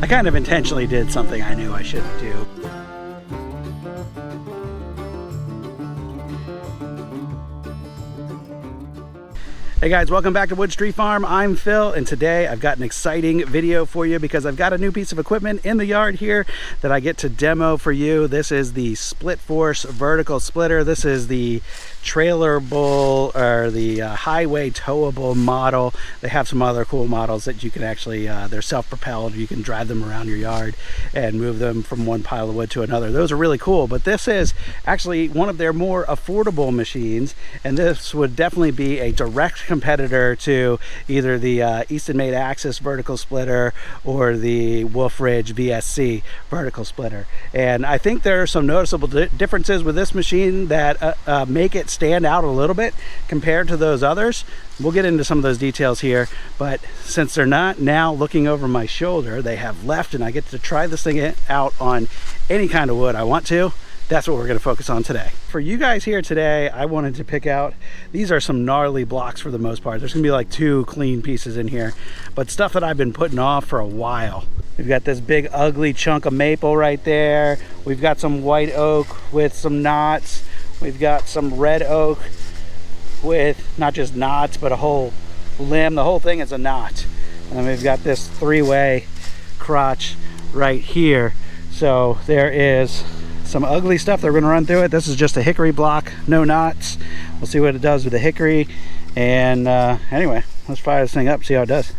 I kind of intentionally did something I knew I shouldn't do. Hey guys, welcome back to Wood Street Farm. I'm Phil, and today I've got an exciting video for you because I've got a new piece of equipment in the yard here that I get to demo for you. This is the Splitforce vertical splitter. This is the trailerable or the highway towable model. They have some other cool models that you can actually, they're self-propelled. You can drive them around your yard and move them from one pile of wood to another. Those are really cool, but this is actually one of their more affordable machines, and this would definitely be a direct competitor to either the Eastonmade Axis vertical splitter or the Wolfe Ridge VS-17 vertical splitter. And I think there are some noticeable differences with this machine that make it stand out a little bit compared to those others. We'll get into some of those details here, but since they're not now looking over my shoulder, they have left, and I get to try this thing out on any kind of wood I want to. That's what we're going to focus on today. For you guys here today, I wanted to pick out, these are some gnarly blocks for the most part. There's gonna be like 2 clean pieces in here, but stuff that I've been putting off for a while. We've got this big ugly chunk of maple right there. We've got some white oak with some knots. We've got some red oak with not just knots, but a whole limb. The whole thing is a knot. And then we've got this 3-way crotch right here. So there is some ugly stuff that we're gonna run through it. This is just a hickory block, no knots. We'll see what it does with the hickory. And anyway, let's fire this thing up, see how it does.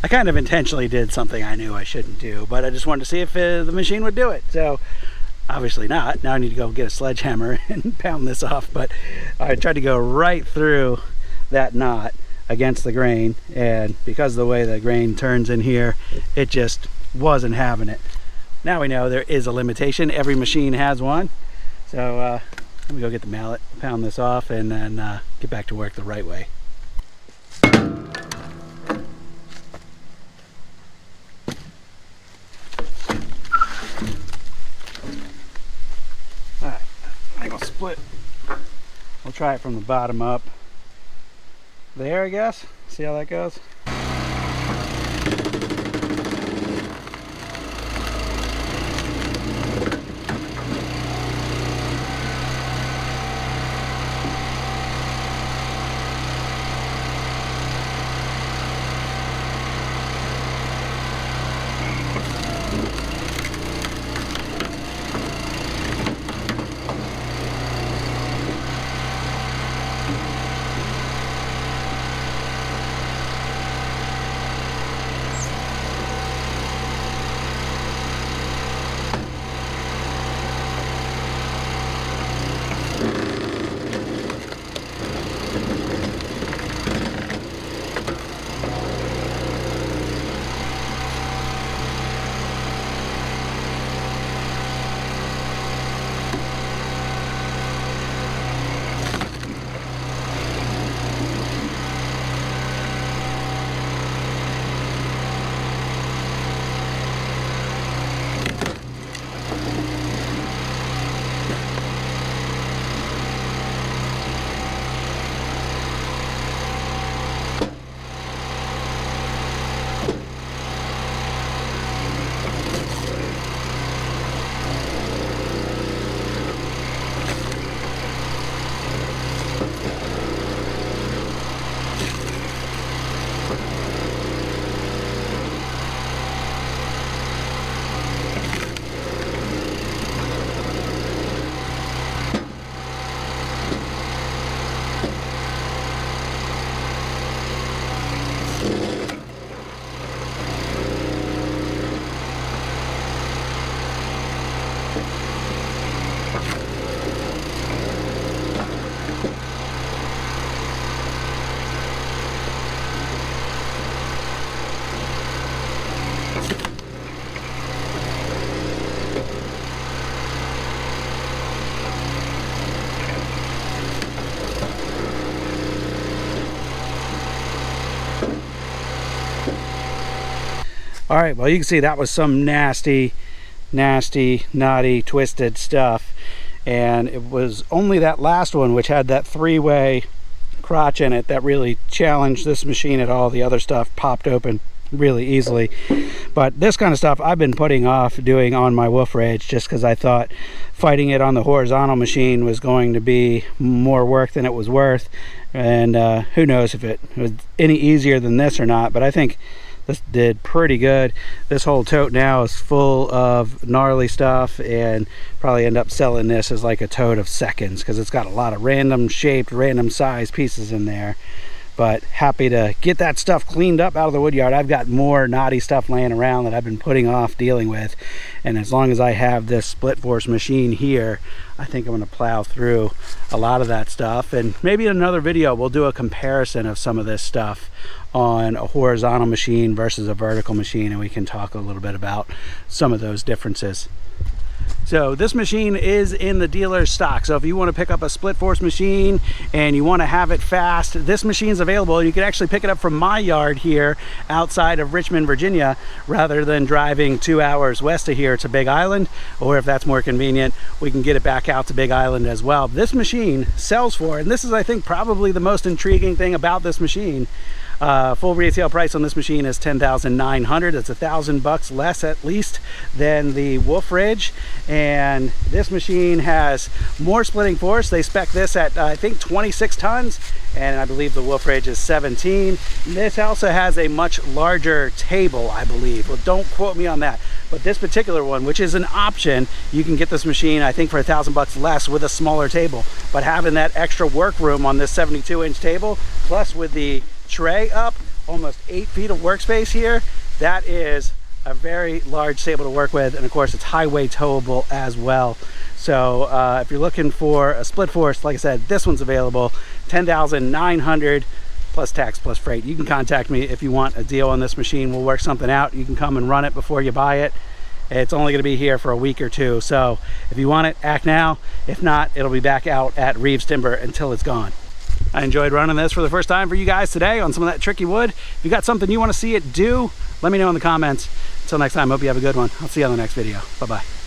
I kind of intentionally did something I knew I shouldn't do, but I just wanted to see if the machine would do it. So obviously not. Now I need to go get a sledgehammer and pound this off, but I tried to go right through that knot against the grain, and because of the way the grain turns in here, it just wasn't having it. Now we know there is a limitation. Every machine has one. So let me go get the mallet, pound this off, and then get back to work the right way. Alright, I'm gonna split. We'll try it from the bottom up. There, I guess. See how that goes? All right, well, you can see that was some nasty, knotty, twisted stuff. And it was only that last one, which had that three-way crotch in it, that really challenged this machine at all. The other stuff popped open really easily. But this kind of stuff I've been putting off doing on my Wolfe Ridge, just because I thought fighting it on the horizontal machine was going to be more work than it was worth. And who knows if it was any easier than this or not, but I think this did pretty good. This whole tote now is full of gnarly stuff, and probably end up selling this as like a tote of seconds, because it's got a lot of random shaped, random size pieces in there. But happy to get that stuff cleaned up out of the wood yard. I've got more knotty stuff laying around that I've been putting off dealing with, and as long as I have this Splitforce machine here, I think I'm going to plow through a lot of that stuff. And maybe in another video we'll do a comparison of some of this stuff on a horizontal machine versus a vertical machine, and we can talk a little bit about some of those differences. So this machine is in the dealer's stock. So if you want to pick up a Splitforce machine and you want to have it fast, this machine's available. You can actually pick it up from my yard here outside of Richmond, Virginia, rather than driving 2 hours west of here to Big Island. Or if that's more convenient, we can get it back out to Big Island as well. This machine sells for, and this is, I think, probably the most intriguing thing about this machine. Full retail price on this machine is $10,900. It's $1,000 less at least than the Wolfe Ridge, and this machine has more splitting force. They spec this at I think 26 tons, and I believe the Wolfe Ridge is 17. This also has a much larger table, I believe. Well, don't quote me on that, but this particular one, which is an option, you can get this machine I think for $1,000 less with a smaller table. But having that extra work room on this 72-inch table, plus with the tray up, almost 8 feet of workspace here. That is a very large table to work with, and of course it's highway towable as well. So if you're looking for a Splitforce, like I said, this one's available, $10,900 plus tax plus freight. You can contact me if you want a deal on this machine. We'll work something out. You can come and run it before you buy it. It's only going to be here for a week or two, so if you want it, act now. If not, it'll be back out at Reaves Timber until it's gone. I enjoyed running this for the first time for you guys today on some of that tricky wood. If you got something you want to see it do, let me know in the comments. Until next time, hope you have a good one. I'll see you on the next video. Bye-bye.